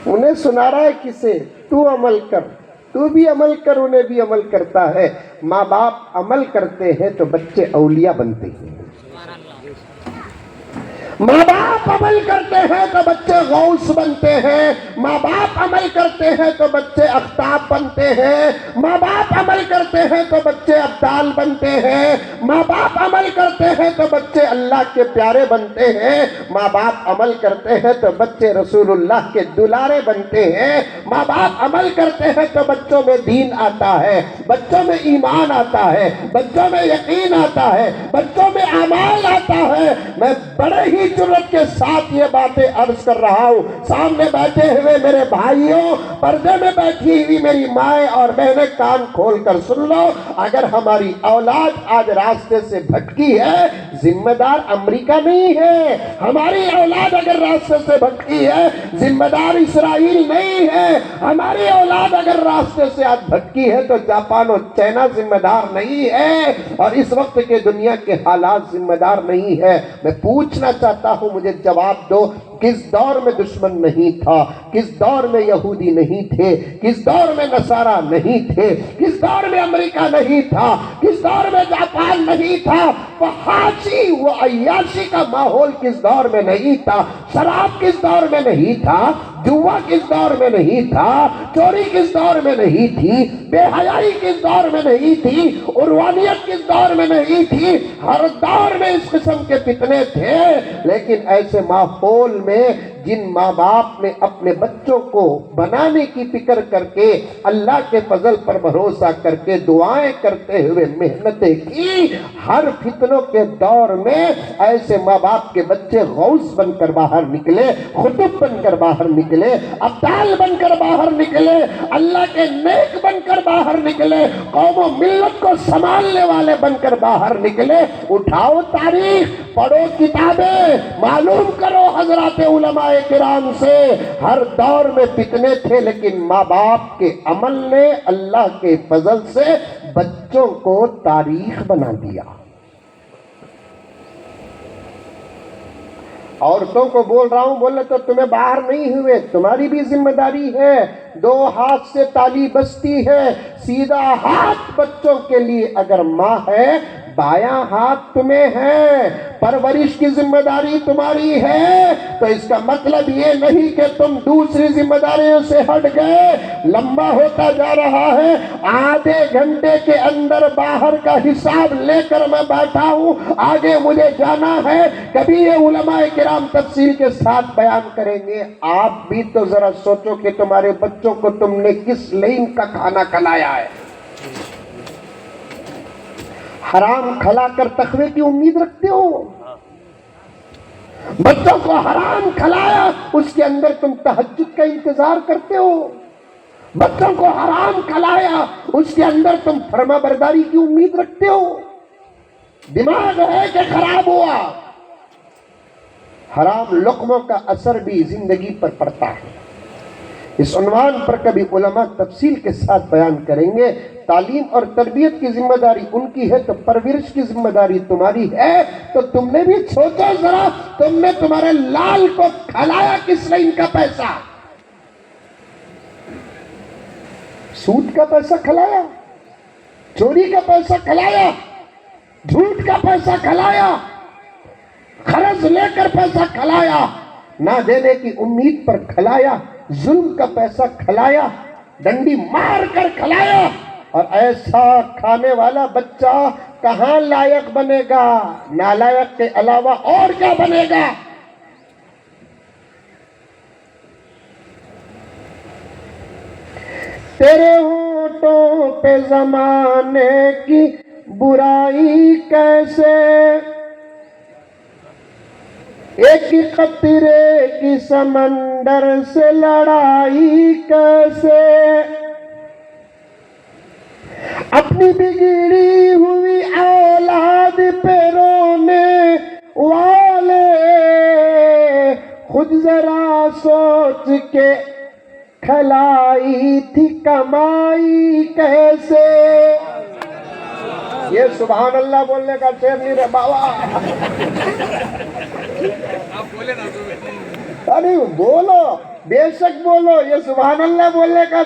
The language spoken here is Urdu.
انہیں سنا رہا ہے کسے؟ تو عمل کر، تو بھی عمل کر، انہیں بھی عمل کرتا ہے۔ ماں باپ عمل کرتے ہیں تو بچے اولیاء بنتے ہیں، ماں باپ عمل کرتے ہیں تو بچے غوث بنتے ہیں، ماں باپ عمل کرتے ہیں تو بچے اختاب بنتے ہیں، ماں باپ عمل کرتے ہیں تو بچے ابدال بنتے ہیں، ماں باپ عمل کرتے ہیں تو بچے اللہ کے پیارے بنتے ہیں، ماں باپ عمل کرتے ہیں تو بچے رسول اللہ کے دلارے بنتے ہیں، ماں باپ عمل کرتے ہیں تو بچوں میں دین آتا ہے، بچوں میں ایمان آتا ہے، بچوں میں یقین آتا ہے، بچوں میں اعمال آتا ہے۔ میں بڑے ہی جرأت کے ساتھ یہ باتیں عرض کر رہا ہوں، سامنے بیٹھے ہوئے میرے بھائیوں، پردے میں بیٹھی ہوئی میری مائیں اور بہنیں، کان کھول کر سن لو، اگر ہماری اولاد آج راستے سے بھٹکی ہے، ذمہ دار امریکہ نہیں ہے۔ ہماری اولاد اگر راستے سے بھٹکی ہے، ذمہ دار اسرائیل نہیں ہے۔ ہماری اولاد اگر راستے سے آج بھٹکی ہے تو جاپان و چائنا ذمہ دار نہیں ہے، اور اس وقت کے دنیا کے حالات ذمہ دار نہیں ہے۔ میں پوچھنا چاہتا ہوں، مجھے جواب دو، کس دور میں دشمن نہیں تھا؟ کس دور میں یہودی نہیں تھے؟ کس دور میں نصارہ نہیں تھے؟ کس دور میں امریکہ نہیں تھا؟ کس دور میں جاپان نہیں تھا؟ فحاشی و عیاشی کا ماحول کس دور میں نہیں تھا؟ شراب کس دور میں نہیں تھا؟ جوا کس دور میں نہیں تھا؟ چوری کس دور میں نہیں تھی؟ بے حیائی کس دور میں نہیں تھی؟ عروانیت کس دور میں نہیں تھی؟ ہر دور میں اس قسم کے فتنے تھے، لیکن ایسے ماحول میں جن ماں باپ نے اپنے بچوں کو بنانے کی فکر کر کے، اللہ کے فضل پر بھروسہ کر کے، دعائیں کرتے ہوئے محنتیں کی، ہر فتنوں کے دور میں ایسے ماں باپ کے بچے غوث بن کر باہر نکلے، خطب بن کر باہر نکلے، ابدال بن کر باہر نکلے، اللہ کے نیک بن کر باہر نکلے، قوم و ملت کو سنبھالنے والے بن کر باہر نکلے۔ اٹھاؤ تاریخ، پڑھو کتابیں، معلوم کرو حضرات علماء کرام سے، ہر دور میں فتنے تھے، لیکن ماں باپ کے عمل نے اللہ کے فضل سے بچوں کو تاریخ بنا دیا۔ عورتوں کو بول رہا ہوں، بولے تو تمہیں باہر نہیں ہوئے، تمہاری بھی ذمہ داری ہے۔ دو ہاتھ سے تالی بجتی ہے، سیدھا ہاتھ بچوں کے لیے اگر ماں ہے، بایاں ہاتھ تمہیں ہے، پرورش کی ذمہ داری تمہاری ہے، تو اس کا مطلب یہ نہیں کہ تم دوسری ذمہ داریوں سے ہٹ گئے۔ لمبا ہوتا جا رہا ہے، آدھے گھنٹے کے اندر باہر کا حساب لے کر میں بیٹھا ہوں، آگے مجھے جانا ہے، کبھی یہ علماء کرام تفصیل کے ساتھ بیان کریں گے۔ آپ بھی تو ذرا سوچو کہ تمہارے بچوں کو تم نے کس لین کا کھانا کھلایا ہے۔ حرام کھلا کر تقوی کی امید رکھتے ہو؟ بچوں کو حرام کھلایا، اس کے اندر تم تہجد کا انتظار کرتے ہو؟ بچوں کو حرام کھلایا، اس کے اندر تم فرما برداری کی امید رکھتے ہو؟ دماغ ہے کہ خراب ہوا؟ حرام لقموں کا اثر بھی زندگی پر پڑتا ہے۔ اس عنوان پر کبھی علماء تفصیل کے ساتھ بیان کریں گے۔ تعلیم اور تربیت کی ذمہ داری ان کی ہے تو پرورش کی ذمہ داری تمہاری ہے، تو تم نے بھی سوچو ذرا، تم نے تمہارے لال کو کھلایا کس لین کا پیسہ؟ سود کا پیسہ کھلایا، چوری کا پیسہ کھلایا، جھوٹ کا پیسہ کھلایا، قرض لے کر پیسہ کھلایا، نہ دینے کی امید پر کھلایا، ظلم کا پیسہ کھلایا، ڈنڈی مار کر کھلایا، اور ایسا کھانے والا بچہ کہاں لائق بنے گا؟ نالائق کے علاوہ اور کیا بنے گا؟ تیرے ہونٹوں پہ زمانے کی برائی کیسے، ایک قطرے کی سمندر سے لڑائی کیسے، اپنی بگڑی ہوئی اولاد پہ رونے والے، خود ذرا سوچ کے کھلائی تھی کمائی کیسے۔ یہ سبحان اللہ بولنے کا شعر نہیں رہا بابا، ارے بولو بے شک بولو، یہ سبحان اللہ بولنے کا